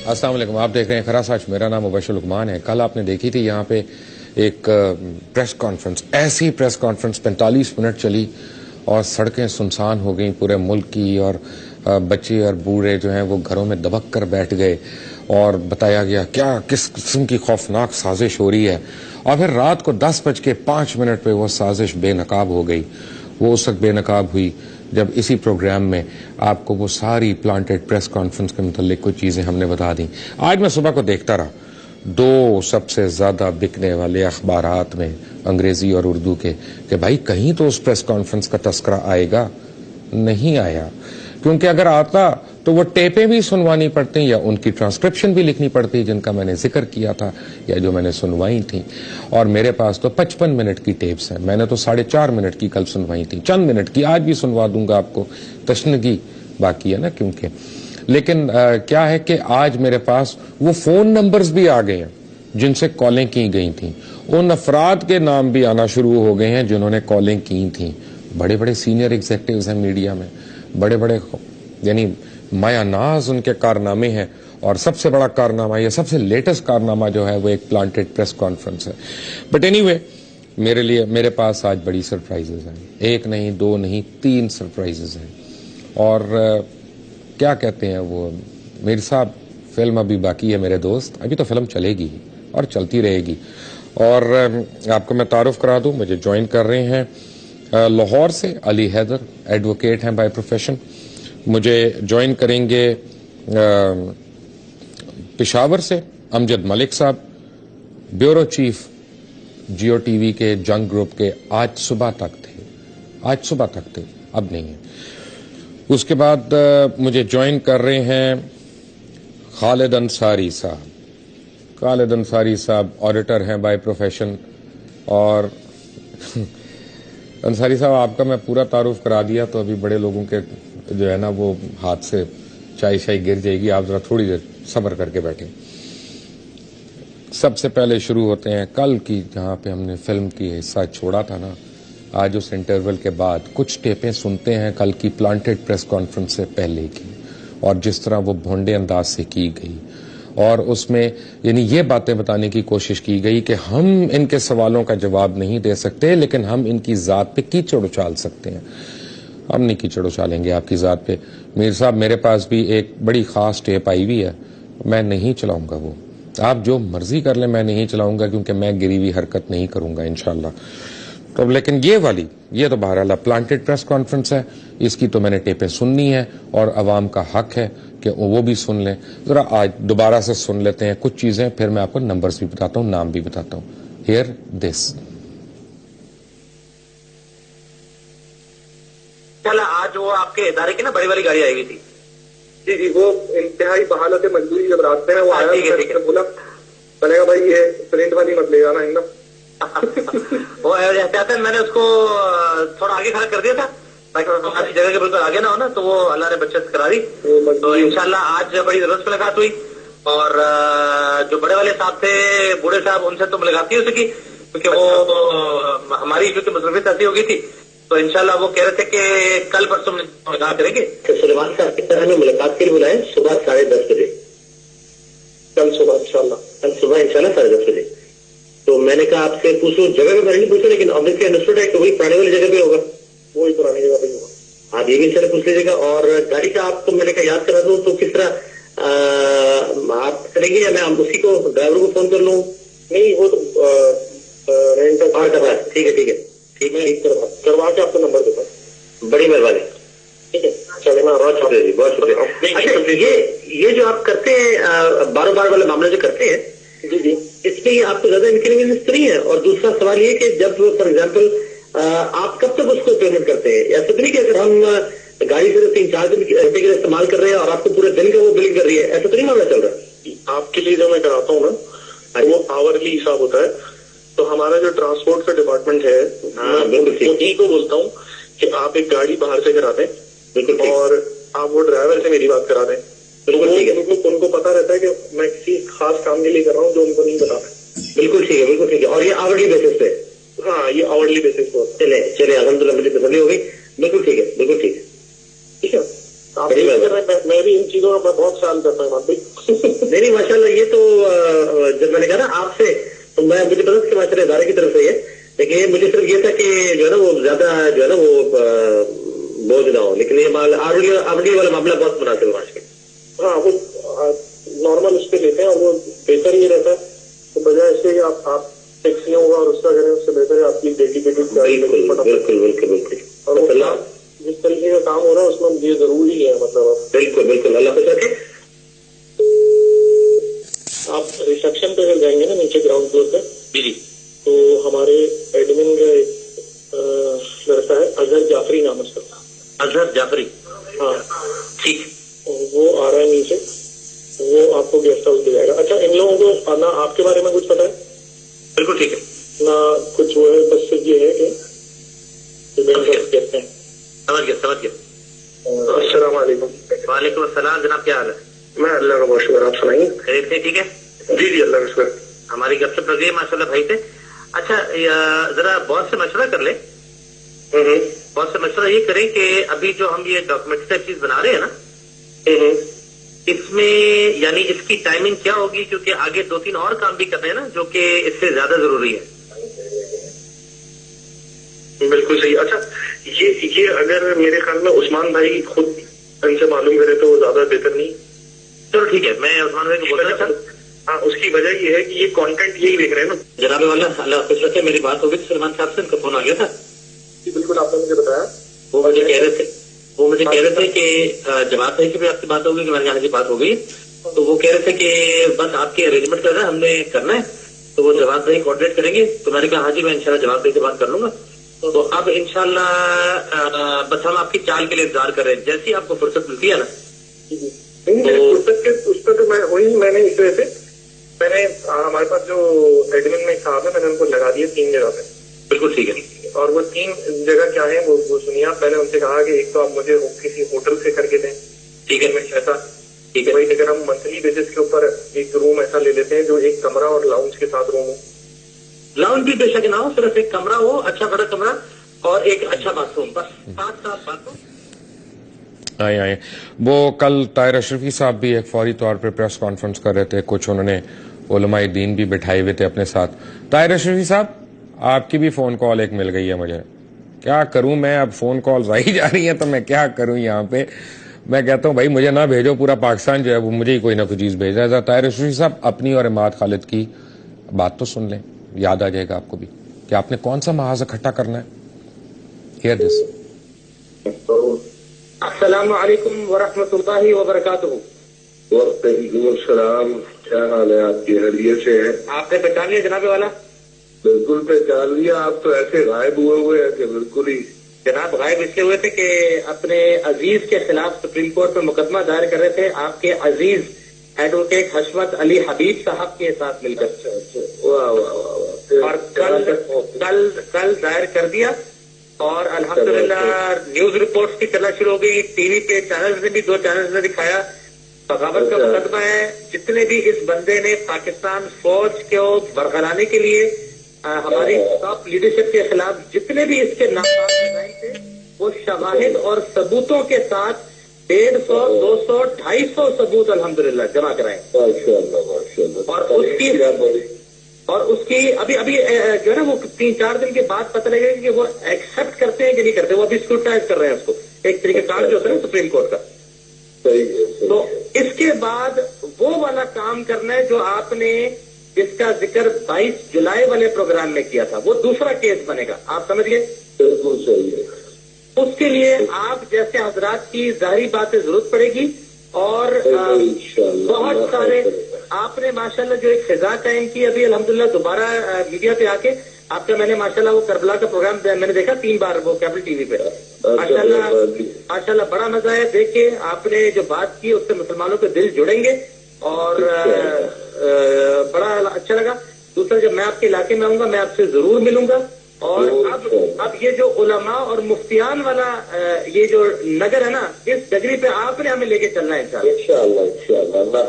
السلام علیکم، آپ دیکھ رہے ہیں خراس آج، میرا نام مبشر لقمان ہے۔ کل آپ نے دیکھی تھی یہاں پہ ایک پریس کانفرنس، ایسی پریس کانفرنس 45 منٹ چلی اور سڑکیں سنسان ہو گئیں پورے ملک کی، اور بچے اور بوڑھے جو ہیں وہ گھروں میں دبک کر بیٹھ گئے اور بتایا گیا کیا کس قسم کی خوفناک سازش ہو رہی ہے، اور پھر رات کو 10:05 پہ وہ سازش بے نقاب ہو گئی۔ وہ اس وقت بے نقاب ہوئی جب اسی پروگرام میں آپ کو وہ ساری پلانٹڈ پریس کانفرنس کے متعلق کچھ چیزیں ہم نے بتا دیں۔ آج میں صبح کو دیکھتا رہا، 2 سب سے زیادہ بکنے والے اخبارات میں انگریزی اور اردو کے، کہ بھائی کہیں تو اس پریس کانفرنس کا تذکرہ آئے گا، نہیں آیا، کیونکہ اگر آتا تو وہ ٹیپیں بھی سنوانی پڑتی یا ان کی ٹرانسکرپشن بھی لکھنی پڑتی جن کا میں نے ذکر کیا تھا یا جو میں نے سنوائی تھیں، اور میرے پاس تو 55 منٹ کی ٹیپس ہیں، میں نے تو 4.5 منٹ کی کل سنوائی تھی، چند منٹ کی آج بھی سنوا دوں گا آپ کو، تشنگی باقی ہے نا کیونکہ، لیکن کیا ہے کہ آج میرے پاس وہ فون نمبرز بھی آ گئے ہیں جن سے کالیں کی گئی تھیں، ان افراد کے نام بھی آنا شروع ہو گئے ہیں جنہوں نے کالیں کی تھیں، بڑے بڑے سینئر ایگزیکٹوز ہیں میڈیا میں، بڑے بڑے یعنی مایا ناز ان کے کارنامے ہیں، اور سب سے بڑا کارنامہ یا سب سے لیٹسٹ کارنامہ جو ہے وہ ایک پلانٹڈ پریس کانفرنس ہے۔ بٹ اینی وے، میرے پاس آج بڑی سرپرائزز ہیں، 1 نہیں 2 نہیں 3 سرپرائزز ہیں، اور کیا کہتے ہیں وہ میر صاحب، فلم ابھی باقی ہے میرے دوست، ابھی تو فلم چلے گی اور چلتی رہے گی، اور آپ کو میں تعارف کرا دوں، مجھے جوائن کر رہے ہیں لاہور سے علی حیدر، ایڈوکیٹ ہیں بائی پروفیشن، مجھے جوائن کریں گے پشاور سے امجد ملک صاحب، bureau chief Geo TV کے جنگ گروپ کے، آج صبح تک تھے اب نہیں ہے۔ اس کے بعد مجھے جوائن کر رہے ہیں خالد انصاری صاحب آڈیٹر ہیں بائی پروفیشن، اور انصاری صاحب آپ کا میں پورا تعارف کرا دیا تو ابھی بڑے لوگوں کے جو ہے نا وہ ہاتھ سے چائے گر جائے گی، آپ ذرا تھوڑی دیر صبر کر کے بیٹھیں۔ سب سے پہلے شروع ہوتے ہیں کل کی، جہاں پہ ہم نے فلم کی حصہ چھوڑا تھا نا، آج اس انٹرول کے بعد کچھ ٹیپیں سنتے ہیں کل کی پلانٹڈ پریس کانفرنس سے پہلے کی، اور جس طرح وہ بھونڈے انداز سے کی گئی، اور اس میں یعنی یہ باتیں بتانے کی کوشش کی گئی کہ ہم ان کے سوالوں کا جواب نہیں دے سکتے، لیکن ہم ان کی ذات پہ کیچڑ اچھال سکتے ہیں۔ ہم نہیں کیچڑ اچھالیں گے آپ کی ذات پہ۔ میر صاحب میرے پاس بھی ایک بڑی خاص ٹیپ آئی ہوئی ہے، میں نہیں چلاؤں گا، وہ آپ جو مرضی کر لیں، میں نہیں چلاؤں گا کیونکہ میں گری ہوئی حرکت نہیں کروں گا انشاءاللہ۔ تو لیکن یہ تو بہرحال پلانٹڈ پریس کانفرنس ہے، اس کی تو میں نے ٹیپیں سننی ہے، اور عوام کا حق ہے کہ وہ بھی سن لیں۔ ذرا آج دوبارہ سے سن لیتے ہیں کچھ چیزیں، پھر میں آپ کو نمبرز بھی بتاتا ہوں، نام بھی بتاتا ہوں۔ ہیئر دس۔ آج وہ آپ کے ادارے کی نا بڑی والی گاڑی آئی ہوئی تھی، جی وہ انتہائی بحالت مجبوری جب راستے میں وہ آیا، ٹھیک ہے، بولا میں نے کہا بھائی یہ پرنٹ والی مت لے جانا ہے وہ احتیاط میں نے اس کو تھوڑا آگے کھڑا کر دیا تھا تاکہ جگہ کے بالکل آگے نہ ہونا، تو وہ اللہ نے بچت کرا دی، تو انشاءاللہ آج بڑی ضرورت ملاقات ہوئی، اور جو بڑے والے صاحب تھے، بوڑھے صاحب، ان سے تو ملاقات نہیں ہو سکی کیونکہ وہ ہماری کیونکہ مصروفیت ایسی ہو گئی تھی، تو انشاءاللہ وہ کہہ رہے تھے کہ کل پرسوں ملاقات کریں گے۔ سلیمان صاحب کی طرح ہمیں ملاقات کے لیے بلائیں صبح 10:30 بجے، کل صبح انشاءاللہ 10:30 بجے۔ تو میں نے کہا آپ سے پوچھوں، جگہ کے بارے میں پوچھو، لیکن آبویسلی انڈرسٹوڈ ہے کہ وہی پرانے والی جگہ پہ ہوگا، وہی پرانی جگہ پہ ہوگا، آپ یہ بھی ان سے پوچھ لیجیے گا۔ اور گاڑی کا آپ کو میں نے کہا یاد کرا دوں، تو کس طرح آپ کریں گے، یا میں اسی کو ڈرائیور کو فون کر لوں؟ نہیں وہ تو رینٹ کر رہا ہے، ٹھیک ہے کروا کے آپ کو نمبر دیتا ہوں، بڑی مہربانی، ٹھیک ہے، چلے میں بہت شکریہ جی، بہت شکریہ۔ اچھا یہ جو آپ کرتے ہیں بار والے معاملے جو کرتے ہیں، جی اس میں آپ کو زیادہ انکنوینئنس تو نہیں ہے؟ اور دوسرا سوال یہ کہ جب فار ایگزامپل آپ کب تک اس کو پیمنٹ کرتے ہیں؟ ایسا تو نہیں کہ اگر ہم گاڑی سے 3-4 دن گھنٹے کے لیے استعمال کر رہے ہیں اور آپ کو پورے دن کا وہ بلنگ کر رہی ہے، ایسا تو نہیں معاملہ چل رہا؟ آپ کے لیے جو میں کراتا ہوں نا وہ آورلی حساب ہوتا ہے، تو ہمارا جو ٹرانسپورٹ کا ڈپارٹمنٹ ہے میں انہیں کو بولتا ہوں کہ آپ ایک گاڑی باہر سے کرا دیں، اور آپ وہ ڈرائیور سے میری بات کرا دیں، ان کو پتا رہتا ہے کہ میں کسی خاص کام کے لیے کر رہا ہوں جو ان کو نہیں پتا۔ بالکل ٹھیک ہے، اور یہ آورلی بیسس پہ؟ ہاں یہ آورلی بیسس پہ ہوتا ہے۔ چلے الحمد للہ، مجھے تسلی ہو گئی، بالکل ٹھیک ہے، ٹھیک ہے، آپ بھی کر رہے ہیں, میں بھی ان چیزوں کا بہت خیال کرتا ہوں بھائی. نہیں ماشاء اللہ, یہ تو جب میں نے کہا نا آپ سے تو مجھے پتا کہ ماشاء اللہ ادارے کی طرف سے ہے, لیکن مجھے صرف یہ تھا کہ جو ہے نا وہ زیادہ جو ہے نا وہ بوجھ نہ ہو, لیکن یہ آرڈی والا معاملہ بہت مناسب ہے. ہاں وہ نارمل اس پہ لیتے ہیں اور وہ بہتر یہ رہتا ہے, تو بجائے اس سے آپ ٹیکسیوں ہوگا اور اس کا کریں, اس سے بہتر ہے آپ کی ڈیڈیکیٹڈ بالکل. اور جس طریقے کا کام ہو رہا ہے اس میں یہ ضروری ہے, مطلب بالکل اللہ خوش رکھے. آپ ریسپشن پہ اگر جائیں گے نا نیچے گراؤنڈ فلور پہ, جی تو ہمارے ایڈمن کا ایک لڑکا ہے اظہر جعفری نام اس کا. اظہر جعفری, ہاں ٹھیک, وہ آ رہا ہے نیچے, وہ آپ کو گیسٹ ہاؤس دے جائے گا. اچھا ان لوگوں کو نہ آپ کے بارے میں کچھ پتا ہے, بالکل ٹھیک ہے, نہ کچھ وہ ہے, بس صرف یہ ہے کہ کہتے ہیں. سمجھ گیا. السلام علیکم. وعلیکم السلام جناب, کیا حال ہے؟ میں اللہ کا بہت شکر, آپ سنائیے. خیریت سے, ٹھیک ہے. جی اللہ کا شکر. ہماری گپ شپ لگ گئی ماشاء اللہ بھائی سے. اچھا ذرا باس سے مشورہ کر لیں. باس سے مشورہ یہ کریں کہ ابھی جو ہم یہ ڈاکومنٹ ٹائپ چیز بنا رہے ہیں نا, اس میں یعنی اس کی ٹائمنگ کیا ہوگی, کیونکہ آگے 2-3 اور کام بھی کرنے ہیں نا جو کہ اس سے زیادہ ضروری ہے. بالکل صحیح. اچھا یہ اگر میرے خیال میں عثمان بھائی خود ان سے معلوم کرے تو وہ زیادہ بہتر نہیں. چلو ٹھیک ہے, میں عثمان بھائی کو بول رہا ہوں. ہاں اس کی وجہ یہ ہے کہ یہ کانٹینٹ یہی دیکھ رہے ہیں نا. جناب والا اللہ خوش رکھے, میری بات ہو گئی سلمان صاحب سے, ان کا فون آ گیا تھا. جی بالکل, آپ نے مجھے بتایا. وہ مجھے کہہ رہے تھے کہ جواب بھائی کی بھی آپ سے بات ہو گئی, کہ ہمارے یہاں سے بات ہو گئی, تو وہ کہہ رہے تھے کہ بس آپ کی ارینجمنٹ کر رہے ہیں, ہم نے کرنا ہے, تو وہ جواب بھائی کوآرڈینیٹ کریں گے. تو میں نے کہا ہاں جی, میں انشاءاللہ جواب بھائی سے بات کر لوں گا. تو اب انشاءاللہ بس ہم آپ کی چال کے لیے انتظار کر رہے ہیں, جیسی آپ کو فرصت ملتی ہے نا. فرصت کے اس پہ تو میں نے اس وجہ سے میں نے ہمارے پاس جو ایڈمن میں صاحب ہے, میں نے ان کو لگا دیا 3 جگہ پہ. بالکل ٹھیک ہے. اور وہ 3 جگہ کیا ہیں وہ سنیے آپ. میں نے ان سے کہا کہ ایک تو آپ مجھے کسی ہوٹل سے کر کے دیں, ٹھیک ہے, ایسا ٹھیک ہے. وہی اگر ہم منتھلی بیسس کے اوپر ایک روم ایسا لے لیتے ہیں جو ایک کمرہ اور لاؤنج کے ساتھ روم ہو. لاؤنج بھی بے شک نہ ہو, صرف ایک کمرہ ہو, اچھا بڑا کمرہ اور ایک اچھا باتھ روم, بس 7 باتھ روم. آئے وہ کل طاہر اشرفی صاحب بھی ایک فوری طور پر پریس کانفرنس کر رہے تھے, کچھ انہوں نے علماء دین بھی بٹھائے ہوئے تھے اپنے ساتھ. طاہر اشرفی صاحب, آپ کی بھی فون کال ایک مل گئی ہے مجھے, کیا کروں میں, اب فون کالز آئی جا رہی ہیں تو میں کیا کروں یہاں پہ. میں کہتا ہوں بھائی مجھے نہ بھیجو, پورا پاکستان جو ہے وہ مجھے ہی کوئی نہ کوئی چیز بھیج رہا ہے. طاہر اشرفی صاحب اپنی اور عماد خالد کی بات تو سن لیں, یاد آ جائے گا آپ کو بھی کہ آپ نے کون سا محاذ اکٹھا کرنا ہے. ہیئر دس. السلام علیکم ورحمۃ اللہ وبرکاتہ. وعلیکم السلام, کیا حال ہے آپ کی, خیریت سے ہے؟ آپ نے پہچان لیا جناب والا؟ بالکل پہچان لیا. آپ تو ایسے غائب ہوئے ہیں کہ بالکل ہی. جناب غائب اس لیے ہوئے تھے کہ اپنے عزیز کے خلاف سپریم کورٹ میں مقدمہ دائر کر رہے تھے, آپ کے عزیز ایڈوکیٹ حشمت علی حبیب صاحب کے ساتھ مل کر. واہ واہ واہ. اور کل دائر کر دیا, اور الحمدللہ نیوز رپورٹس کی چلنا شروع ہو گئی. ٹی وی پہ چینلز نے بھی 2 چینلز نے دکھایا. بغاوت کا مقدمہ ہے. جتنے بھی اس بندے نے پاکستان فوج کو برقرانے کے لیے ہماری ٹاپ لیڈرشپ کے خلاف جتنے بھی اس کے نامات لگائے تھے, وہ شواہد اور ثبوتوں کے ساتھ 150, 200, 250 ثبوت الحمدللہ جمع کرائے. اور اس کی ابھی جو ہے نا وہ 3-4 دن کے بعد پتہ لگے گا کہ وہ ایکسپٹ کرتے ہیں کہ نہیں کرتے. وہ ابھی اسکروٹائز کر رہے ہیں اس کو, ایک طریقہ کار جو ہوتا ہے نا سپریم کورٹ کا. تو اس کے بعد وہ والا کام کرنا ہے جو آپ نے جس کا ذکر 22 جولائی والے پروگرام میں کیا تھا, وہ دوسرا کیس بنے گا. آپ سمجھ گئے؟ بالکل صحیح ہے. اس کے لیے آپ جیسے حضرات کی ظاہری باتیں ضرورت پڑے گی, اور بہت سارے آپ نے ماشاءاللہ جو ایک فضا قائم کی ابھی الحمدللہ دوبارہ میڈیا پہ آ کے. آپ کا میں نے ماشاءاللہ وہ کربلا کا پروگرام میں نے دیکھا 3 بار وہ کیبل ٹی وی پہ. ماشاءاللہ بڑا مزہ ہے دیکھ کے. آپ نے جو بات کی اس سے مسلمانوں کے دل جڑیں گے, اور بڑا اچھا لگا. دوسرا, جب میں آپ کے علاقے میں آؤں گا میں آپ سے ضرور ملوں گا. اور اب یہ جو علماء اور مفتیان والا یہ جو نگر ہے نا, اس ڈگری پہ آپ نے ہمیں لے کے چلنا ہے انشاءاللہ.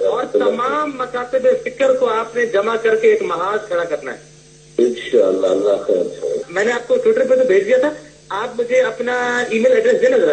اور تمام مکاتب فکر کو آپ نے جمع کر کے ایک محاذ کھڑا کرنا ہے انشاءاللہ. اللہ خیر. میں نے آپ کو ٹویٹر پہ تو بھیج دیا تھا, آپ مجھے اپنا ای میل ایڈریس دینا ذرا.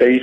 23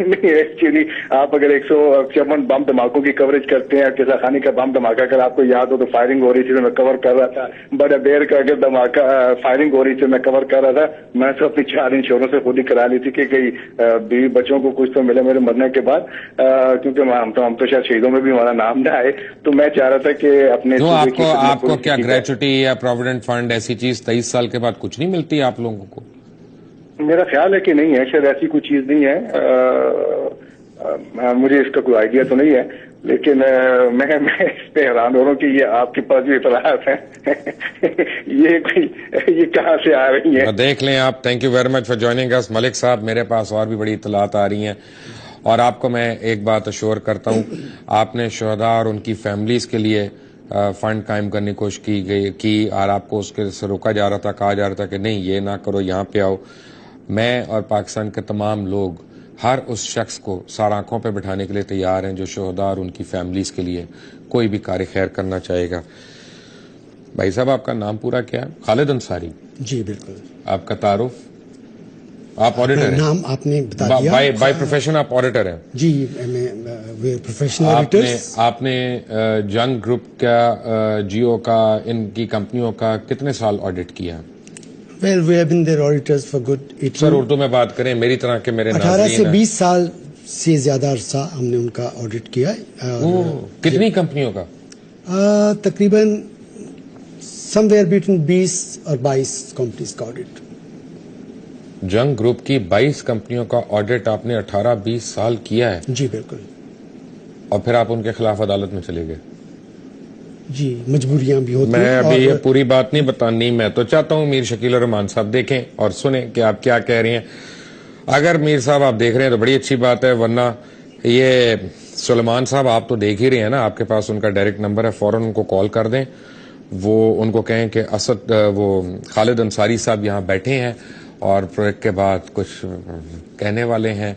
نہیں ایکچولی آپ اگر 154 بم دھماکوں کی کوریج کرتے ہیں، قصہ خانی کا بم دھماکہ اگر آپ کو یاد ہو تو فائرنگ ہو رہی تھی تو میں کور کر رہا تھا، بڑا دیر کا اگر دھماکہ فائرنگ ہو رہی تھی میں کور کر رہا تھا، میں تو اپنی 4 انشوروں سے خود ہی کرا لی تھی کہ کئی بیوی بچوں کو کچھ تو ملے میرے مرنے کے بعد، کیونکہ ہم تو شاید شہیدوں میں بھی ہمارا نام نہ آئے، تو میں چاہ رہا تھا کہ اپنے آپ کو کیا گریچوٹی یا پروویڈنٹ فنڈ ایسی چیز 23 سال کے بعد کچھ نہیں ملتی آپ لوگوں کو؟ میرا خیال ہے کہ نہیں ہے، شاید ایسی کوئی چیز نہیں ہے، مجھے اس کا کوئی آئیڈیا تو نہیں ہے، لیکن میں اس پہ حیران ہو رہا ہوں کہ یہ آپ کے پاس جو اطلاعات ہیں یہ کہاں سے آ رہی ہیں؟ دیکھ لیں آپ. Thank you very much for joining us. Malik صاحب، میرے پاس اور بھی بڑی اطلاعات آ رہی ہیں اور آپ کو میں ایک بات اشور کرتا ہوں، آپ نے شہداء اور ان کی فیملیز کے لیے فنڈ قائم کرنے کی کوشش کی اور آپ کو اس کے سے روکا جا رہا تھا، کہا جا رہا تھا کہ نہیں یہ نہ کرو، یہاں پہ آؤ. میں اور پاکستان کے تمام لوگ ہر اس شخص کو سار آنکھوں پہ بٹھانے کے لیے تیار ہیں جو شہداء اور ان کی فیملیز کے لیے کوئی بھی کار خیر کرنا چاہے گا. بھائی صاحب، آپ کا نام پورا کیا ہے؟ خالد انصاری. جی بالکل. آپ کا تعارف؟ آپ آڈیٹر ہیں؟ نام آپ نے بتا دیا. بائی پروفیشن آپ آڈیٹر ہیں؟ جی پروفیشنل آڈیٹر. آپ نے جنگ گروپ کا، جیو کا، ان کی کمپنیوں کا کتنے سال آڈٹ کیا؟ Well, we have been their auditors for good 18. سر اردو میں بات کریں میری طرح کے میرے 18 سے 20 سال سے زیادہ عرصہ ہم نے ان کا آڈٹ کیا ہے. کتنی کمپنیوں کا؟ تقریباً سم ویئر بٹوین 20 اور 22 کمپنیز کا آڈٹ. جنگ گروپ کی 22 کمپنیوں کا آڈٹ آپ نے 18-20 سال کیا ہے؟ جی بالکل. اور پھر آپ ان کے خلاف عدالت میں چلے گئے؟ جی مجبوریاں بھی ہوتی ہیں. میں ابھی یہ پوری بات نہیں بتانی، میں تو چاہتا ہوں میر شکیل الرحمان صاحب دیکھیں اور سنیں کہ آپ کیا کہہ رہی ہیں. اگر میر صاحب آپ دیکھ رہے ہیں تو بڑی اچھی بات ہے، ورنہ یہ سلیمان صاحب آپ تو دیکھ ہی رہے ہیں نا، آپ کے پاس ان کا ڈائریکٹ نمبر ہے، فوراً ان کو کال کر دیں، وہ ان کو کہیں کہ اسد وہ خالد انصاری صاحب یہاں بیٹھے ہیں اور پروجیکٹ کے بعد کچھ کہنے والے ہیں.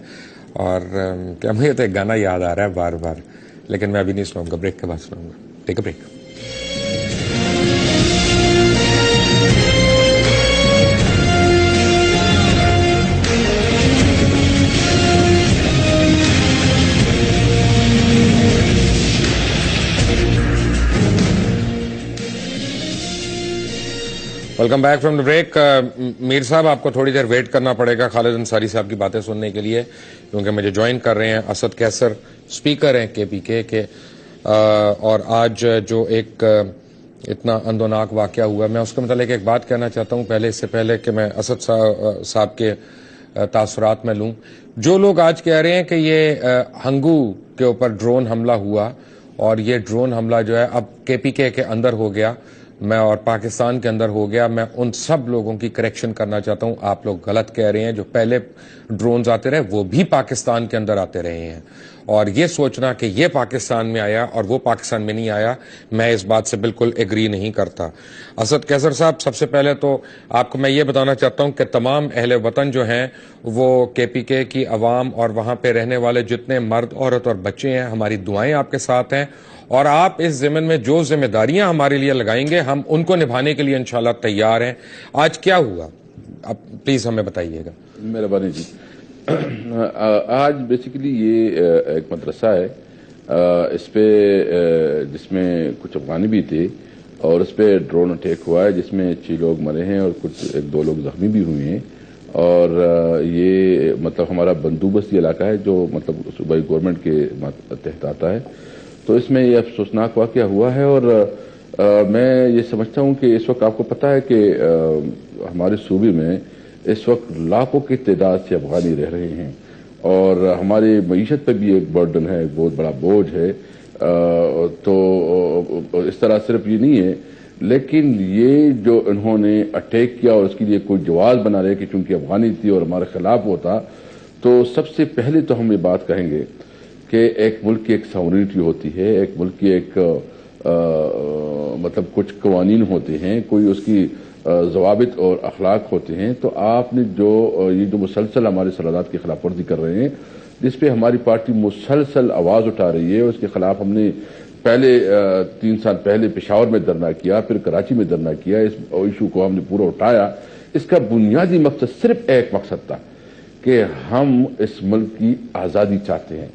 اور کیا مجھے تو ایک گانا یاد آ رہا ہے بار بار، لیکن میں ابھی نہیں سناؤں گا، بریک کے بعد سناؤں گا. Take a break. Welcome back from the break. Mir صاحب، آپ کو تھوڑی دیر ویٹ کرنا پڑے گا خالد انصاری صاحب کی باتیں سننے کے لیے، کیونکہ مجھے جوائن کر رہے ہیں اسد کیسر، اسپیکر ہیں KPK کے. اور آج جو ایک اتنا اندوناک واقعہ ہوا، میں اس کے متعلق ایک بات کہنا چاہتا ہوں پہلے، اس سے پہلے کہ میں اسد صاحب کے تاثرات میں لوں. جو لوگ آج کہہ رہے ہیں کہ یہ ہنگو کے اوپر ڈرون حملہ ہوا اور یہ ڈرون حملہ جو ہے اب KPK کے اندر ہو گیا، میں اور پاکستان کے اندر ہو گیا، میں ان سب لوگوں کی کریکشن کرنا چاہتا ہوں. آپ لوگ غلط کہہ رہے ہیں. جو پہلے ڈرونز آتے رہے وہ بھی پاکستان کے اندر آتے رہے ہیں، اور یہ سوچنا کہ یہ پاکستان میں آیا اور وہ پاکستان میں نہیں آیا، میں اس بات سے بالکل ایگری نہیں کرتا. اسد کیسر صاحب، سب سے پہلے تو آپ کو میں یہ بتانا چاہتا ہوں کہ تمام اہل وطن جو ہیں وہ KPK کی عوام اور وہاں پہ رہنے والے جتنے مرد، عورت اور بچے ہیں، ہماری دعائیں آپ کے ساتھ ہیں، اور آپ اس ضمن میں جو ذمہ داریاں ہمارے لیے لگائیں گے ہم ان کو نبھانے کے لیے انشاءاللہ تیار ہیں. آج کیا ہوا اب پلیز ہمیں بتائیے گا. مہربانی جی. آج بیسیکلی یہ ایک مدرسہ ہے، اس پہ جس میں کچھ افغانی بھی تھے، اور اس پہ ڈرون اٹیک ہوا ہے جس میں 6 لوگ مرے ہیں اور کچھ 1-2 لوگ زخمی بھی ہوئے ہیں. اور یہ مطلب ہمارا بندوبستی علاقہ ہے جو مطلب صوبائی گورنمنٹ کے تحت آتا ہے. تو اس میں یہ افسوسناک واقعہ ہوا ہے. اور میں یہ سمجھتا ہوں کہ اس وقت آپ کو پتہ ہے کہ ہمارے صوبے میں اس وقت لاکھوں کی تعداد سے افغانی رہ رہے ہیں، اور ہماری معیشت پہ بھی ایک برڈن ہے، ایک بہت بڑا بوجھ ہے. تو اس طرح صرف یہ نہیں ہے، لیکن یہ جو انہوں نے اٹیک کیا اور اس کے لیے کوئی جواز بنا رہے کہ چونکہ افغانی تھی اور ہمارے خلاف ہوتا، تو سب سے پہلے تو ہم یہ بات کہیں گے کہ ایک ملک کی ایک ساورنٹی ہوتی ہے، ایک ملک کی ایک مطلب کچھ قوانین ہوتے ہیں، کوئی اس کی ضوابط اور اخلاق ہوتے ہیں. تو آپ نے یہ جو مسلسل ہمارے سرحدات کی خلاف ورزی کر رہے ہیں، جس پہ ہماری پارٹی مسلسل آواز اٹھا رہی ہے، اس کے خلاف ہم نے پہلے 3 سال پہلے پشاور میں دھرنا کیا، پھر کراچی میں دھرنا کیا. اس ایشو کو ہم نے پورا اٹھایا. اس کا بنیادی مقصد صرف ایک مقصد تھا کہ ہم اس ملک کی آزادی چاہتے ہیں,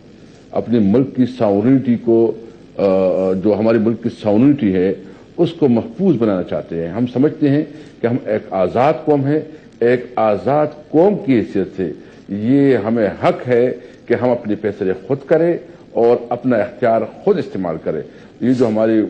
اپنے ملک کی ساورنٹی کو, جو ہمارے ملک کی ساورنٹی ہے اس کو محفوظ بنانا چاہتے ہیں. ہم سمجھتے ہیں کہ ہم ایک آزاد قوم ہیں. ایک آزاد قوم کی حیثیت سے یہ ہمیں حق ہے کہ ہم اپنے فیصلے خود کریں اور اپنا اختیار خود استعمال کریں. یہ جو ہماری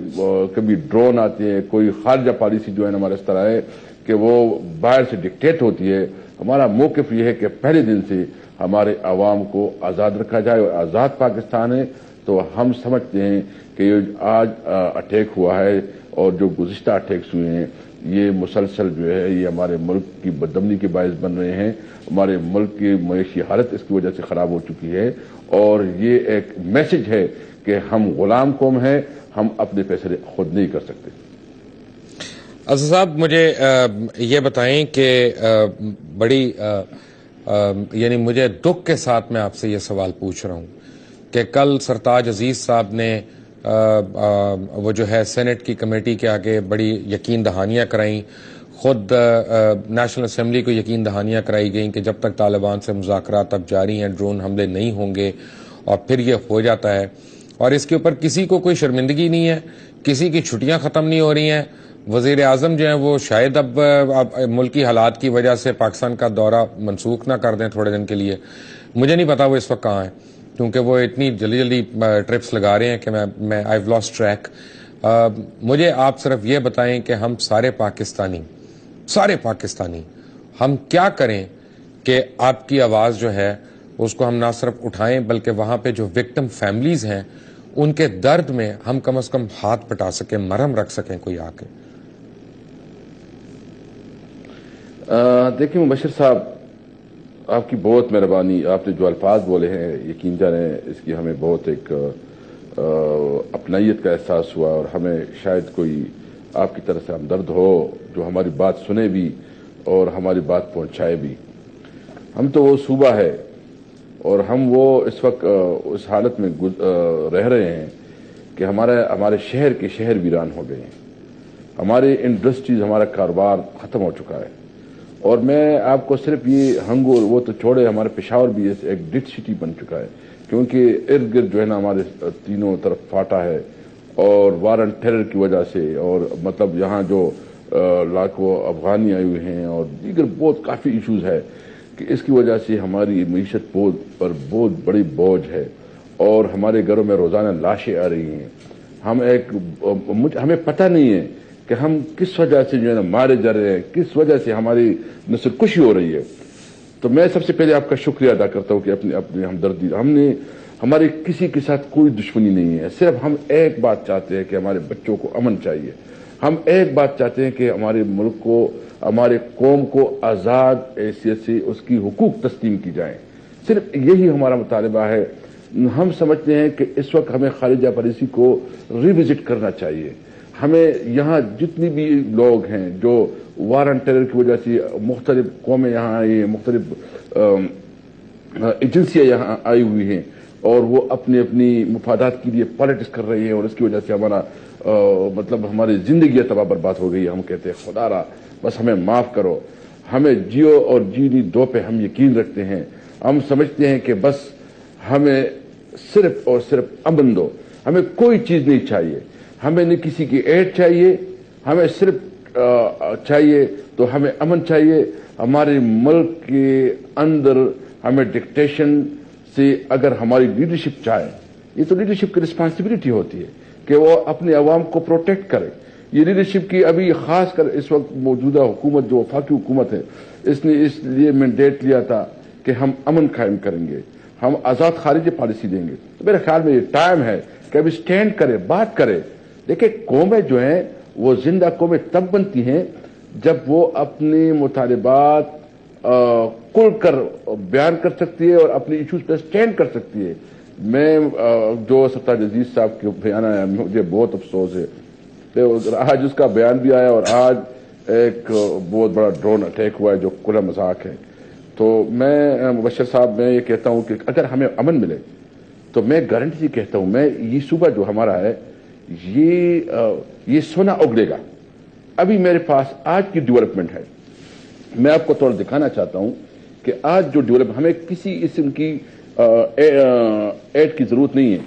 کبھی ڈرون آتے ہیں, کوئی خارجہ پالیسی جو ہے ہمارے اس طرح ہے کہ وہ باہر سے ڈکٹیٹ ہوتی ہے, ہمارا موقف یہ ہے کہ پہلے دن سے ہمارے عوام کو آزاد رکھا جائے اور آزاد پاکستان ہے. تو ہم سمجھتے ہیں کہ یہ آج اٹیک ہوا ہے اور جو گزشتہ اٹیکس ہوئے ہیں یہ مسلسل جو ہے یہ ہمارے ملک کی بدامنی کے باعث بن رہے ہیں. ہمارے ملک کی معاشی حالت اس کی وجہ سے خراب ہو چکی ہے اور یہ ایک میسج ہے کہ ہم غلام قوم ہیں, ہم اپنے فیصلے خود نہیں کر سکتے. اظہر صاحب مجھے یہ بتائیں کہ بڑی یعنی مجھے دکھ کے ساتھ میں آپ سے یہ سوال پوچھ رہا ہوں کہ کل سرتاج عزیز صاحب نے وہ جو ہے سینٹ کی کمیٹی کے آگے بڑی یقین دہانیاں کرائیں, خود نیشنل اسمبلی کو یقین دہانیاں کرائی گئیں کہ جب تک طالبان سے مذاکرات اب جاری ہیں ڈرون حملے نہیں ہوں گے, اور پھر یہ ہو جاتا ہے اور اس کے اوپر کسی کو کوئی شرمندگی نہیں ہے, کسی کی چھٹیاں ختم نہیں ہو رہی ہیں. وزیر اعظم جو ہیں وہ شاید اب ملکی حالات کی وجہ سے پاکستان کا دورہ منسوخ نہ کر دیں تھوڑے دن کے لیے. مجھے نہیں پتا وہ اس وقت کہاں ہیں کیونکہ وہ اتنی جلدی جلدی ٹرپس لگا رہے ہیں کہ میں آئی ہیو لاسٹ ٹریک. مجھے آپ صرف یہ بتائیں کہ ہم سارے پاکستانی ہم کیا کریں کہ آپ کی آواز جو ہے اس کو ہم نہ صرف اٹھائیں بلکہ وہاں پہ جو وکٹم فیملیز ہیں ان کے درد میں ہم کم از کم ہاتھ بٹا سکیں, مرہم رکھ سکیں کوئی آ کے. دیکھیں مبشر صاحب, آپ کی بہت مہربانی. آپ نے جو الفاظ بولے ہیں یقین جانیں اس کی ہمیں بہت ایک اپنائیت کا احساس ہوا اور ہمیں شاید کوئی آپ کی طرف سے ہمدرد ہو جو ہماری بات سنے بھی اور ہماری بات پہنچائے بھی. ہم تو وہ صوبہ ہے اور ہم وہ اس وقت اس حالت میں رہ رہے ہیں کہ ہمارے شہر کے شہر ویران ہو گئے ہیں, ہمارے انڈسٹریز, ہمارا کاروبار ختم ہو چکا ہے. اور میں آپ کو صرف یہ ہنگور وہ تو چھوڑے, ہمارے پشاور بھی ایک ڈٹ سٹی بن چکا ہے کیونکہ ارد گرد جو ہے نا ہمارے تینوں طرف فاٹا ہے اور وار اینڈ ٹیرر کی وجہ سے, اور مطلب یہاں جو لاکھوں افغانی آئے ہوئے ہیں اور دیگر بہت کافی ایشوز ہے کہ اس کی وجہ سے ہماری معیشت پر بہت بڑی بوجھ ہے اور ہمارے گھروں میں روزانہ لاشیں آ رہی ہیں. ہمیں پتہ نہیں ہے کہ ہم کس وجہ سے جو ہے نا مارے جا رہے ہیں, کس وجہ سے ہماری نسل کشی ہو رہی ہے. تو میں سب سے پہلے آپ کا شکریہ ادا کرتا ہوں کہ اپنی ہمدردی, ہماری کسی کے ساتھ کوئی دشمنی نہیں ہے, صرف ہم ایک بات چاہتے ہیں کہ ہمارے بچوں کو امن چاہیے. ہم ایک بات چاہتے ہیں کہ ہمارے ملک کو, ہمارے قوم کو آزاد حیثیت سے اس کی حقوق تسلیم کی جائیں. صرف یہی ہمارا مطالبہ ہے. ہم سمجھتے ہیں کہ اس وقت ہمیں خارجہ پالیسی کو ریوزٹ کرنا چاہیے. ہمیں یہاں جتنی بھی لوگ ہیں جو وار اینڈ ٹیرر کی وجہ سے مختلف قومیں یہاں آئی ہیں, مختلف ایجنسیاں یہاں آئی ہوئی ہیں اور وہ اپنی اپنی مفادات کے لیے پالیٹکس کر رہی ہیں اور اس کی وجہ سے مطلب ہماری زندگی تباہ برباد ہو گئی ہے. ہم کہتے ہیں خدا را بس ہمیں معاف کرو. ہمیں جیو اور جینی دو پہ ہم یقین رکھتے ہیں. ہم سمجھتے ہیں کہ بس ہمیں صرف اور صرف امن دو, ہمیں کوئی چیز نہیں چاہیے, ہمیں نہ کسی کی ایڈ چاہیے, ہمیں صرف چاہیے تو ہمیں امن چاہیے. ہمارے ملک کے اندر ہمیں ڈکٹیشن سے اگر ہماری لیڈرشپ چاہے, یہ تو لیڈرشپ کی رسپانسبلٹی ہوتی ہے کہ وہ اپنے عوام کو پروٹیکٹ کرے. یہ لیڈرشپ کی ابھی خاص کر اس وقت موجودہ حکومت جو وفاقی حکومت ہے اس نے اس لیے مینڈیٹ لیا تھا کہ ہم امن قائم کریں گے, ہم آزاد خارجی پالیسی دیں گے. تو میرے خیال میں یہ ٹائم ہے کہ ابھی سٹینڈ کرے, بات کرے. دیکھیں قومیں جو ہیں وہ زندہ قومیں تب بنتی ہیں جب وہ اپنے مطالبات کھل کر بیان کر سکتی ہے اور اپنی ایشوز پہ سٹینڈ کر سکتی ہے. میں جو سرتاج عزیز صاحب کے بیان آیا مجھے بہت افسوس ہے. آج اس کا بیان بھی آیا اور آج ایک بہت بڑا ڈرون اٹیک ہوا ہے جو کھلا مذاق ہے. تو میں مبشر صاحب میں یہ کہتا ہوں کہ اگر ہمیں امن ملے تو میں گارنٹی سے کہتا ہوں میں یہ صوبہ جو ہمارا ہے یہ سونا اگلے گا. ابھی میرے پاس آج کی ڈیولپمنٹ ہے, میں آپ کو تھوڑا دکھانا چاہتا ہوں کہ آج جو ڈیولپ ہمیں کسی قسم کی ایڈ کی ضرورت نہیں ہے.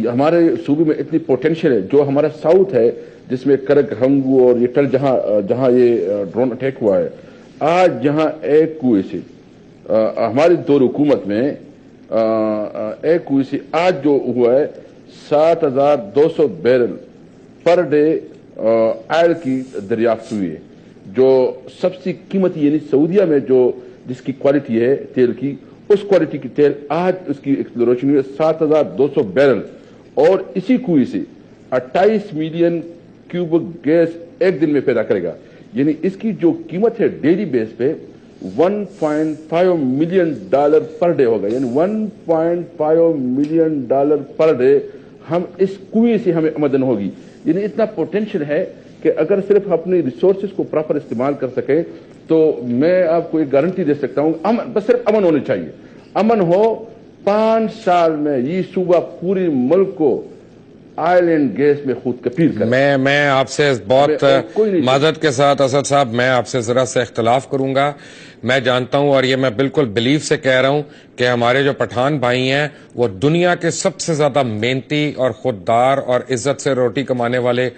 ہمارے صوبے میں اتنی پوٹینشیل ہے. جو ہمارا ساؤتھ ہے جس میں کرک ہنگو اور یہ ٹل جہاں یہ ڈرون اٹیک ہوا ہے, آج جہاں ایک کنویں سے ہماری دور حکومت میں ایک کنویں سے آج جو ہوا ہے 7,200 بیرل پر ڈے آئل کی دریافت ہوئی ہے, جو سب سے قیمتی یعنی سعودیہ میں جو جس کی کوالٹی ہے تیل کی, اس کوالٹی کی تیل آج اس کی ایکسپلوریشن ہوئی ہے 7,200 بیرل, اور اسی کنویں سے 28 ملین کیوبک گیس ایک دن میں پیدا کرے گا. یعنی اس کی جو قیمت ہے ڈیلی بیس پہ $1.5 ملین پر ڈے ہوگا. یعنی $1.5 ملین پر ڈے ہم اس کنویں سے ہمیں آمدن ہوگی. یعنی اتنا پوٹینشیل ہے کہ اگر صرف اپنی ریسورسز کو پراپر استعمال کر سکے تو میں آپ کو ایک گارنٹی دے سکتا ہوں, بس صرف امن ہونا چاہیے. امن ہو, 5 سال میں یہ صوبہ پوری ملک کو آئل اینڈ گیس میں خود کفیل کرے. میں آپ سے بہت معذرت کے ساتھ اسد صاحب, میں آپ سے ذرا سے اختلاف کروں گا. میں جانتا ہوں اور یہ میں بالکل بلیف سے کہہ رہا ہوں کہ ہمارے جو پٹھان بھائی ہیں وہ دنیا کے سب سے زیادہ محنتی اور خوددار اور عزت سے روٹی کمانے والے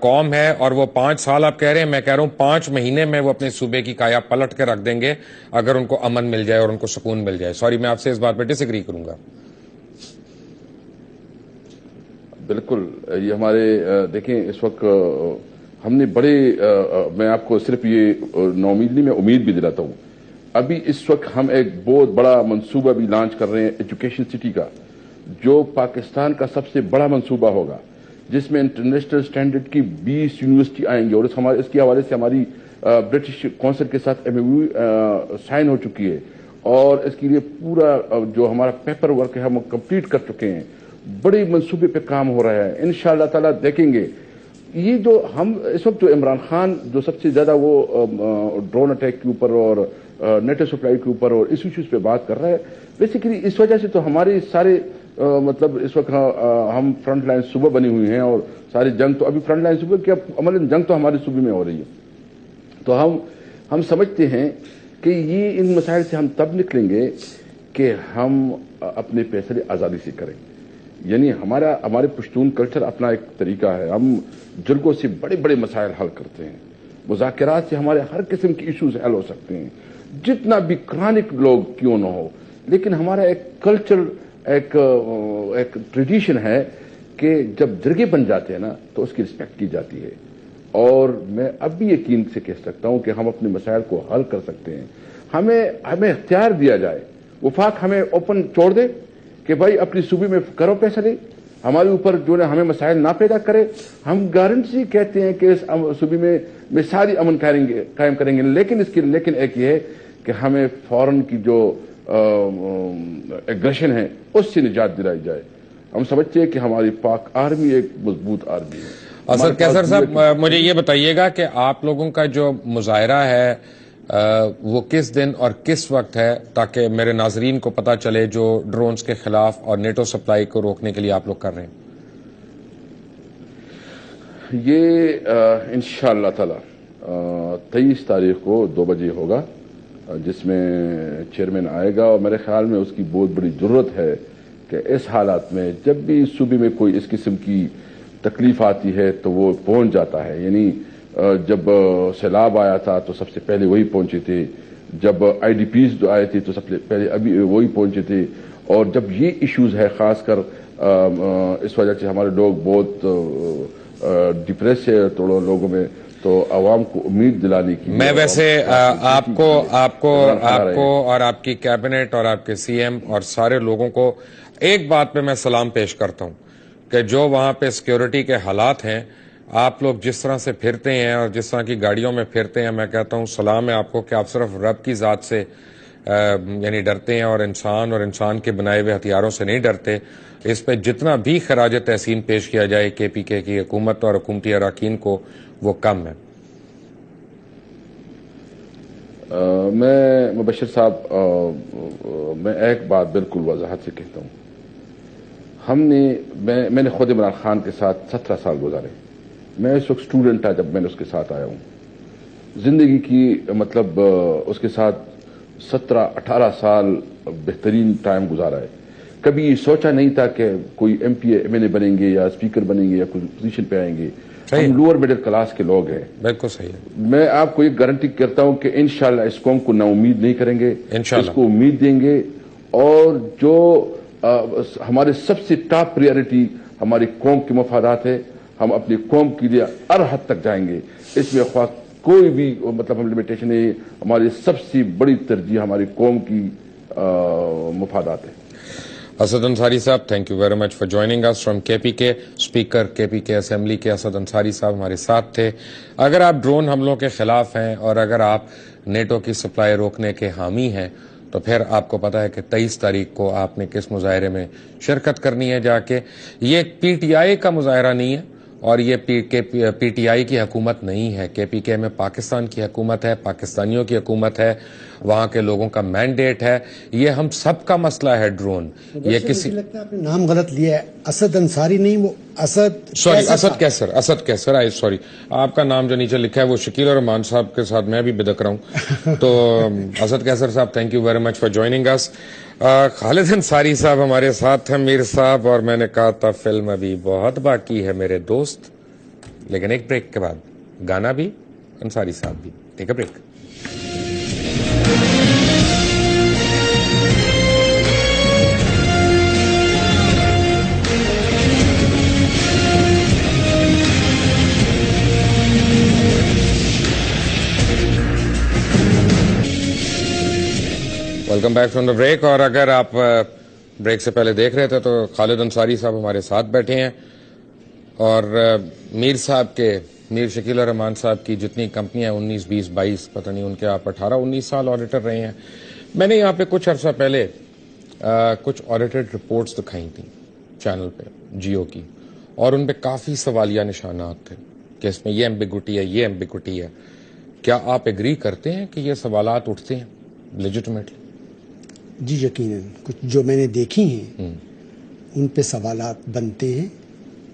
قوم ہے, اور وہ 5 سال آپ کہہ رہے ہیں, میں کہہ رہا ہوں 5 مہینے میں وہ اپنے صوبے کی کایا پلٹ کے رکھ دیں گے اگر ان کو امن مل جائے اور ان کو سکون مل جائے. سوری, میں آپ سے اس بات پہ ڈس ایگری کروں گا. بالکل, یہ ہمارے دیکھیں اس وقت ہم نے بڑے میں آپ کو صرف یہ نوامید نہیں, میں امید بھی دلاتا ہوں. ابھی اس وقت ہم ایک بہت بڑا منصوبہ بھی لانچ کر رہے ہیں ایجوکیشن سٹی کا, جو پاکستان کا سب سے بڑا منصوبہ ہوگا, جس میں انٹرنیشنل سٹینڈرڈ کی 20 یونیورسٹی آئیں گی. اور اس کے حوالے سے ہماری برٹش کونسل کے ساتھ MOU سائن ہو چکی ہے, اور اس کے لیے پورا جو ہمارا پیپر ورک ہے ہم کمپلیٹ کر چکے ہیں. بڑے منصوبے پہ کام ہو رہا ہے. انشاءاللہ تعالی دیکھیں گے یہ جو ہم اس وقت جو عمران خان جو سب سے زیادہ وہ ڈرون اٹیک کے اوپر اور نیٹو سپلائی کے اوپر اور اس ایشوز پہ بات کر رہا ہے, بیسیکلی اس وجہ سے تو ہماری سارے مطلب اس وقت ہم فرنٹ لائن صوبہ بنی ہوئی ہیں, اور ساری جنگ تو ابھی فرنٹ لائن صوبہ کی عملاً جنگ تو ہمارے صوبے میں ہو رہی ہے. تو ہم سمجھتے ہیں کہ یہ ان مسائل سے ہم تب نکلیں گے کہ ہم اپنے فیصلے آزادی سے کریں. یعنی ہمارے پشتون کلچر اپنا ایک طریقہ ہے, ہم جرگوں سے بڑے بڑے مسائل حل کرتے ہیں, مذاکرات سے ہمارے ہر قسم کی ایشوز حل ہو سکتے ہیں, جتنا بھی کرانک لوگ کیوں نہ ہو. لیکن ہمارا ایک کلچر ایک ٹریڈیشن ہے کہ جب جرگے بن جاتے ہیں نا تو اس کی رسپیکٹ کی جاتی ہے. اور میں اب بھی یقین سے کہہ سکتا ہوں کہ ہم اپنے مسائل کو حل کر سکتے ہیں. ہمیں اختیار دیا جائے, وفاق ہمیں اوپن چھوڑ دے کہ بھائی اپنی صوبے میں کرو فیصلے, ہمارے اوپر جو ہے ہمیں مسائل نہ پیدا کرے. ہم گارنٹی کہتے ہیں کہ اس صوبے میں ساری امن قائم کریں گے, لیکن ایک یہ ہے کہ ہمیں فوراً کی جو ایگریشن ہے اس سے نجات دلائی جائے. ہم سمجھتے ہیں کہ ہماری پاک آرمی ایک مضبوط آرمی ہے. اسد کیسر صاحب, مجھے یہ بتائیے گا کہ آپ لوگوں کا جو مظاہرہ ہے وہ کس دن اور کس وقت ہے, تاکہ میرے ناظرین کو پتا چلے جو ڈرونز کے خلاف اور نیٹو سپلائی کو روکنے کے لیے آپ لوگ کر رہے ہیں. یہ انشاءاللہ تعالی 23 تاریخ کو 2 بجے ہوگا, جس میں چیئرمین آئے گا, اور میرے خیال میں اس کی بہت بڑی ضرورت ہے کہ اس حالات میں جب بھی صوبے میں کوئی اس قسم کی تکلیف آتی ہے تو وہ پہنچ جاتا ہے. یعنی جب سیلاب آیا تھا تو سب سے پہلے وہی پہنچے تھے, جب IDPs جو آئے تھے تو سب سے پہلے ابھی وہی پہنچے تھے, اور جب یہ ایشوز ہے خاص کر اس وجہ سے ہمارے لوگ بہت ڈپریس ہے تھوڑا لوگوں میں, تو عوام کو امید دلانے کی میں ویسے آپ کو اور آپ کی کیبنٹ اور آپ کے CM اور سارے لوگوں کو ایک بات پہ میں سلام پیش کرتا ہوں کہ جو وہاں پہ سیکیورٹی کے حالات ہیں, آپ لوگ جس طرح سے پھرتے ہیں اور جس طرح کی گاڑیوں میں پھرتے ہیں, میں کہتا ہوں سلام ہے آپ کو کہ آپ صرف رب کی ذات سے یعنی ڈرتے ہیں, اور انسان کے بنائے ہوئے ہتھیاروں سے نہیں ڈرتے. اس پہ جتنا بھی خراج تحسین پیش کیا جائے KPK کی حکومت اور حکومتی اراکین کو, وہ کم ہے. میں مبشر صاحب میں ایک بات بالکل وضاحت سے کہتا ہوں. میں نے خود عمران خان کے ساتھ 17 سال گزارے. میں اس وقت اسٹوڈنٹ تھا جب میں نے اس کے ساتھ آیا ہوں. زندگی کی مطلب اس کے ساتھ 17-18 سال بہترین ٹائم گزارا ہے. کبھی یہ سوچا نہیں تھا کہ کوئی ایم پی ایم این اے بنیں گے یا اسپیکر بنیں گے یا کوئی پوزیشن پہ آئیں گے. ہم لوور مڈل کلاس کے لوگ ہیں. بالکل صحیح ہے. میں آپ کو یہ گارنٹی کرتا ہوں کہ انشاءاللہ اس قوم کو نا امید نہیں کریں گے, انشاءاللہ اس کو امید دیں گے. اور جو ہمارے سب سے ٹاپ پریارٹی ہماری قوم کے مفادات ہے, ہم اپنی قوم کے لیے ہر حد تک جائیں گے. اس میں خواہ کوئی بھی مطلب ہم لمیٹیشن ہے, ہماری سب سے بڑی ترجیح ہماری قوم کی مفادات ہے. اسد انصاری صاحب, thank you very much for joining us from K P کے. اسپیکر کے پی کے اسمبلی کے اسد انصاری صاحب ہمارے ساتھ تھے. اگر آپ ڈرون حملوں کے خلاف ہیں اور اگر آپ نیٹو کی سپلائی روکنے کے حامی ہیں تو پھر آپ کو پتا ہے کہ 23 تاریخ کو آپ نے کس مظاہرے میں شرکت کرنی ہے جا کے. یہ پی ٹی آئی کا مظاہرہ نہیں ہے اور یہ پی ٹی آئی کی حکومت نہیں ہے. کے پی کے میں پاکستان کی حکومت ہے, پاکستانیوں کی حکومت ہے, وہاں کے لوگوں کا مینڈیٹ ہے. یہ ہم سب کا مسئلہ ہے ڈرون. یہ کسی لگتا ہے آپ نے نام غلط لیا ہے, اسد انصاری نہیں, وہ اسد سوری اسد کیسر. اسد کیسر, آئی سوری, آپ کا نام جو نیچے لکھا ہے وہ شکیل الرحمان صاحب کے ساتھ میں بھی بدک رہا ہوں. تو اسد کیسر صاحب, thank you very much for joining us. Khalid Ansari صاحب ہمارے ساتھ ہیں, میر صاحب, اور میں نے کہا تھا فلم ابھی بہت باقی ہے میرے دوست, لیکن ایک بریک کے بعد گانا بھی, انصاری صاحب بھی. Take a break. Welcome back from the break. اور اگر آپ بریک سے پہلے دیکھ رہے تھے تو خالد انصاری صاحب ہمارے ساتھ بیٹھے ہیں, اور میر صاحب کے, میر شکیل الرحمان صاحب کی جتنی کمپنیاں 19, 20, 22 پتہ نہیں ان کے آپ 18, 19 سال آڈیٹر رہے ہیں. میں نے یہاں پہ کچھ عرصہ پہلے کچھ آڈیٹڈ رپورٹس دکھائی تھیں چینل پہ جیو کی, اور ان پہ کافی سوالیہ نشانات تھے کہ اس میں یہ ایمبیگوٹی ہے, یہ ایمبیگوٹی ہے. کیا آپ ایگری کرتے ہیں کہ یہ سوالات اٹھتے ہیں لیجٹمیٹلی؟ جی یقیناً, کچھ جو میں نے دیکھی ہیں ان پہ سوالات بنتے ہیں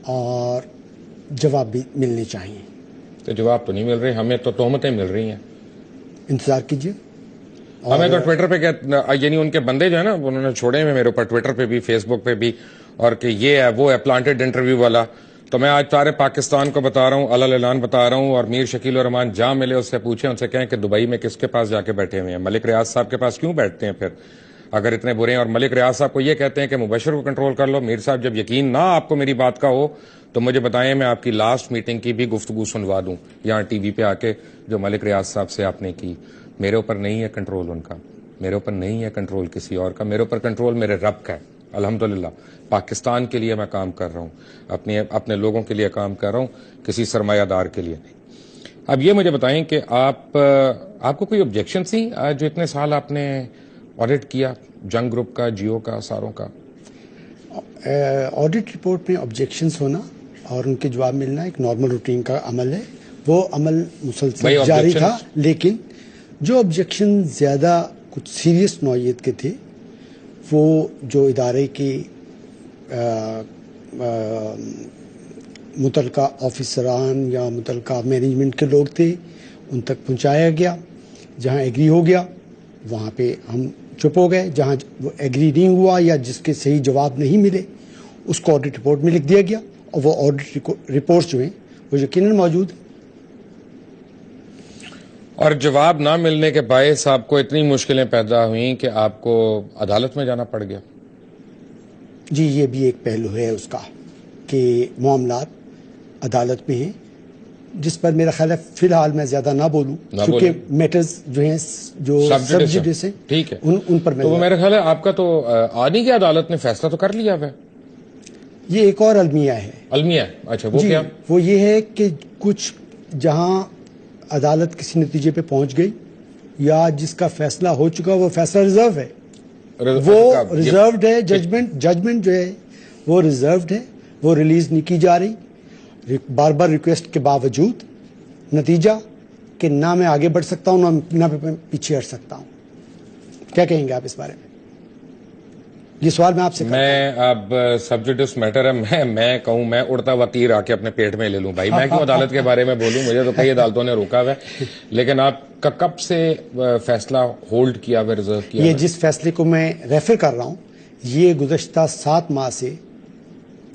اور جواب بھی ملنے چاہیے. تو جواب تو نہیں مل رہے, ہمیں تو تہمتیں مل رہی ہیں. انتظار کیجیے. ہمیں تو ٹویٹر پہ یعنی ان کے بندے جو ہے نا انہوں نے چھوڑے ہوئے میرے اوپر, ٹویٹر پہ بھی, فیس بک پہ بھی, اور کہ یہ ہے وہ ہے پلانٹڈ انٹرویو والا. تو میں آج سارے پاکستان کو بتا رہا ہوں, علل اعلان بتا رہا ہوں, اور میر شکیل الرحمان جہاں ملے اس سے پوچھیں, ان سے کہیں کہ دبئی میں کس کے پاس جا کے بیٹھے ہوئے ہیں, ملک ریاض صاحب کے پاس کیوں بیٹھتے ہیں پھر اگر اتنے برے ہیں. اور ملک ریاض صاحب کو یہ کہتے ہیں کہ مبشر کو کنٹرول کر لو. میر صاحب جب یقین نہ آپ کو میری بات کا ہو تو مجھے بتائیں, میں آپ کی لاسٹ میٹنگ کی بھی گفتگو سنوا دوں یہاں ٹی وی پہ آ کے جو ملک ریاض صاحب سے آپ نے کی. میرے اوپر نہیں ہے کنٹرول ان کا, میرے اوپر نہیں ہے کنٹرول کسی اور کا, میرے اوپر کنٹرول میرے رب کا ہے. الحمدللہ پاکستان کے لیے میں کام کر رہا ہوں, اپنے لوگوں کے لیے کام کر رہا ہوں, کسی سرمایہ دار کے لیے نہیں. اب یہ مجھے بتائیں کہ آپ کو کوئی آبجیکشن تھی جو اتنے سال آپ نے آڈٹ کیا, جنگ گروپ کا, جیو کا, ساروں کا؟ آڈٹ رپورٹ میں آبجیکشنز ہونا اور ان کے جواب ملنا ایک نارمل روٹین کا عمل ہے. وہ عمل مسلسل جاری تھا, لیکن جو آبجیکشن زیادہ کچھ سیریس نوعیت کے تھے وہ جو ادارے کے متعلقہ آفیسران یا متعلقہ مینجمنٹ کے لوگ تھے ان تک پہنچایا گیا. جہاں ایگری ہو گیا وہاں پہ ہم چپ ہو گئے, جہاں وہ ایگری نہیں ہوا یا جس کے صحیح جواب نہیں ملے اس کو آڈٹ رپورٹ میں لکھ دیا گیا, اور وہ آڈٹ رپورٹس جو ہیں وہ یقیناً موجود ہیں. اور جواب نہ ملنے کے باعث آپ کو اتنی مشکلیں پیدا ہوئیں کہ آپ کو عدالت میں جانا پڑ گیا؟ جی یہ بھی ایک پہلو ہے اس کا کہ معاملات عدالت میں ہیں, جس پر میرا خیال ہے فی الحال میں زیادہ نہ بولوں کیونکہ میٹرز جو ہیں جو سبجیڈس ہیں ٹھیک ہے ان پر میں تو میرا خیال ہے آپ کا تو آ نہیں گیا, عدالت نے فیصلہ تو کر لیا ہے. یہ ایک اور المیہ ہے. المیہ, اچھا وہ کیا؟ وہ یہ ہے کہ کچھ جہاں عدالت کسی نتیجے پہ پہنچ گئی یا جس کا فیصلہ ہو چکا وہ فیصلہ ریزرو ہے, وہ ریزروڈ ہے, ججمنٹ جو ہے وہ ریزروڈ ہے, وہ ریلیز نہیں کی جا رہی بار بار ریکویسٹ کے باوجود. نتیجہ کہ نہ میں آگے بڑھ سکتا ہوں نہ میں پیچھے ہٹ سکتا ہوں. کیا کہیں گے آپ اس بارے میں؟ یہ سوال میں آپ سے میں اب سبجیکٹس میٹر ہے, میں کہوں میں اڑتا ہوا تیر آ کے اپنے پیٹ میں لے لوں بھائی, میں کیوں عدالت کے بارے میں بولوں, مجھے تو کئی عدالتوں نے روکا ہوا ہے. لیکن آپ کا کب سے فیصلہ ہولڈ کیا ہوا, ریزرو کیا یہ ہوا؟ جس فیصلے کو میں ریفر کر رہا ہوں یہ گزشتہ 7 ماہ سے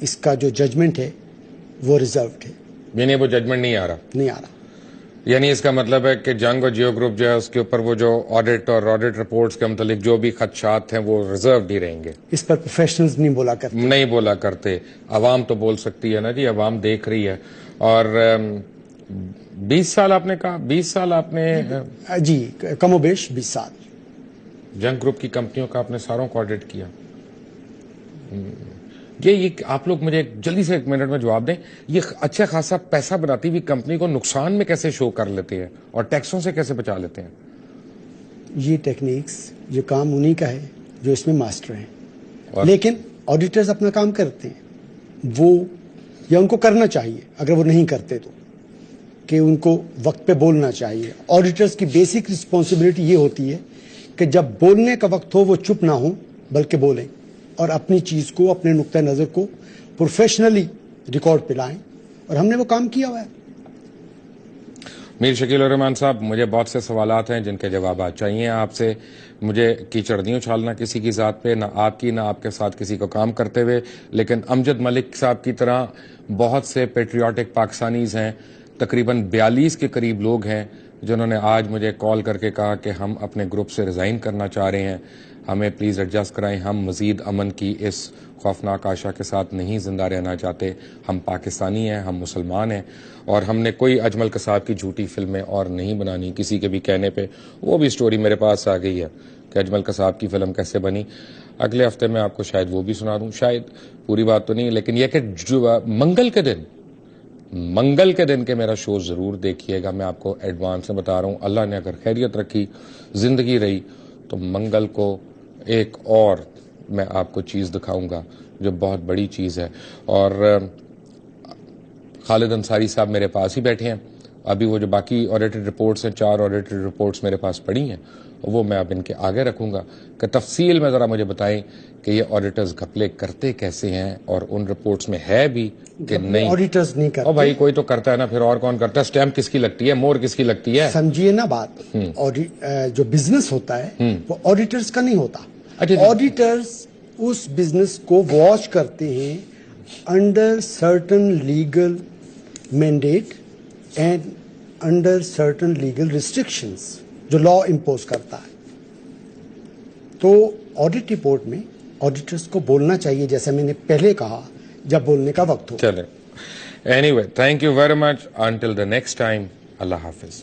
اس کا جو ججمنٹ ہے وہ ریزروڈ ہے, یعنی وہ ججمنٹ نہیں آ رہا, نہیں آ رہا. یعنی اس کا مطلب ہے کہ جنگ اور جیو گروپ جو ہے اس کے اوپر وہ جو آڈٹ اور آڈٹ رپورٹس کے متعلق جو بھی خدشات ہیں وہ ریزروڈ ہی رہیں گے, اس پر پروفیشنلز نہیں بولا کرتے. نہیں بولا کرتے. عوام تو بول سکتی ہے نا جی, عوام دیکھ رہی ہے. اور 20 سال آپ نے کہا, 20 سال آپ نے جی کم و بیش 20 سال جنگ گروپ کی کمپنیوں کا آپ نے ساروں کو آڈٹ کیا. یہ آپ لوگ مجھے جلدی سے 1 منٹ میں جواب دیں, یہ اچھا خاصا پیسہ بناتی ہوئی کمپنی کو نقصان میں کیسے شو کر لیتے ہیں اور ٹیکسوں سے کیسے بچا لیتے ہیں؟ یہ ٹیکنیکس یہ کام انہی کا ہے جو اس میں ماسٹر ہیں, لیکن آڈیٹرز اپنا کام کرتے ہیں, وہ یا ان کو کرنا چاہیے اگر وہ نہیں کرتے تو, کہ ان کو وقت پہ بولنا چاہیے. آڈیٹرز کی بیسک رسپانسبلٹی یہ ہوتی ہے کہ جب بولنے کا وقت ہو وہ چپ نہ ہوں بلکہ بولیں اور اپنی چیز کو, اپنے نقطہ نظر کو پروفیشنلی ریکارڈ پہ لائیں, اور ہم نے وہ کام کیا ہوا ہے. میر شکیل الرحمان صاحب, مجھے بہت سے سوالات ہیں جن کے جوابات چاہیے آپ سے. مجھے کیچڑ نہیں اچھالنا کسی کی ذات پہ, نہ آپ کی نہ آپ کے ساتھ کسی کو کام کرتے ہوئے, لیکن امجد ملک صاحب کی طرح بہت سے پیٹریوٹک پاکستانیز ہیں, تقریباً 42 کے قریب لوگ ہیں جنہوں نے آج مجھے کال کر کے کہا کہ ہم اپنے گروپ سے ریزائن کرنا چاہ رہے ہیں, ہمیں پلیز ایڈجسٹ کرائیں, ہم مزید امن کی اس خوفناک آشا کے ساتھ نہیں زندہ رہنا چاہتے. ہم پاکستانی ہیں, ہم مسلمان ہیں, اور ہم نے کوئی اجمل قصاب کی جھوٹی فلمیں اور نہیں بنانی کسی کے بھی کہنے پہ. وہ بھی سٹوری میرے پاس آ گئی ہے کہ اجمل قصاب کی فلم کیسے بنی. اگلے ہفتے میں آپ کو شاید وہ بھی سنا دوں, شاید پوری بات تو نہیں, لیکن یہ کہ منگل کے دن کے میرا شو ضرور دیکھیے گا. میں آپ کو ایڈوانس میں بتا رہا ہوں, اللہ نے اگر خیریت رکھی, زندگی رہی, تو منگل کو ایک اور میں آپ کو چیز دکھاؤں گا جو بہت بڑی چیز ہے. اور خالد انصاری صاحب میرے پاس ہی بیٹھے ہیں, ابھی وہ جو باقی آڈیٹڈ رپورٹس ہیں, 4 آڈیٹڈ رپورٹس میرے پاس پڑی ہیں, وہ میں اب ان کے آگے رکھوں گا کہ تفصیل میں ذرا مجھے بتائیں کہ یہ آڈیٹرز گھپلے کرتے کیسے ہیں, اور ان رپورٹس میں ہے بھی کہ نہیں. آڈیٹرز نہیں کرتے. او بھائی کوئی تو کرتا ہے نا, پھر اور کون کرتا ہے؟ اسٹیمپ کس کی لگتی ہے, مور کس کی لگتی ہے؟ سمجھیے نا بات, جو بزنس ہوتا ہے وہ آڈیٹرز کا نہیں ہوتا. آڈیٹرز اس بزنس کو واچ کرتے ہیں under certain legal mandate and under certain legal restrictions جو لا امپوز کرتا ہے. تو آڈیٹ رپورٹ میں آڈیٹرز کو بولنا چاہیے, جیسے میں نے پہلے کہا, جب بولنے کا وقت ہو. چلیں, anyway, thank you very much. Until the next time, اللہ حافظ.